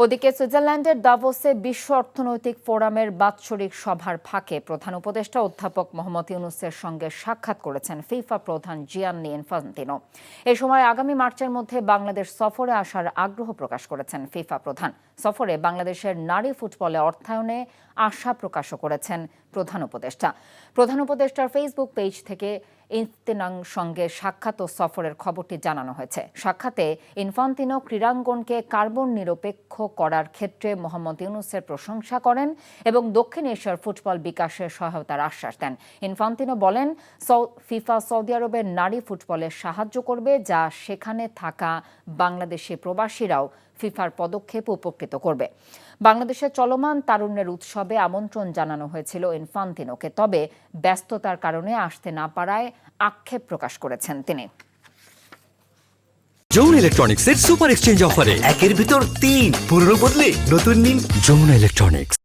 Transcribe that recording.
ওদিকে সুইজারল্যান্ডের দাভোসে বিশ্ব অর্থনৈতিক ফোরামের বাৎসরিক সভার ফাঁকে প্রধান উপদেষ্টা অধ্যাপক মোহাম্মদ ইউনূসের সঙ্গে সাক্ষাৎ করেছেন ফিফা প্রধান জিয়ান্নি ইনফান্তিনো। এ সময় আগামী মার্চের মধ্যে বাংলাদেশ সফরে আসার আগ্রহ প্রকাশ করেছেন ফিফা প্রধান। সফরে বাংলাদেশের নারী ফুটবলে অর্থায়নে আশা প্রকাশও করেছেন প্রধান উপদেষ্টা। প্রধান উপদেষ্টার ফেসবুক পেজ থেকে ইনফান্তিনোর সঙ্গে সাক্ষাৎ ও সফরের খবরটি জানানো হয়েছে। সাক্ষাতে ইনফান্তিনো ক্রীড়াঙ্গনকে কার্বন নিরপেক্ষ করার ক্ষেত্রে মোহাম্মদ ইউনূসের প্রশংসা করেন এবং দক্ষিণ এশিয়ার ফুটবল বিকাশের সহায়তার আশ্বাস দেন। ইনফান্তিনো বলেন, ফিফা সৌদি আরবের নারী ফুটবলে সাহায্য করবে, যা সেখানে থাকা বাংলাদেশি প্রবাসীরাও ফিফার পদক্ষেপ উপকৃত করবে। বাংলাদেশের চলমান তারুণ্যের উৎসবে আমন্ত্রণ জানানো হয়েছিল ইনফান্তিনোকে, তবে ব্যস্ততার কারণে আসতে না পারায় আক্ষেপ প্রকাশ করেছেন তিনি। যমুনা ইলেকট্রনিক্সের সুপার এক্সচেঞ্জ অফারে 1-এর ভিতর 3 পুরনো বদলে নতুন নিন। যমুনা ইলেকট্রনিক্স।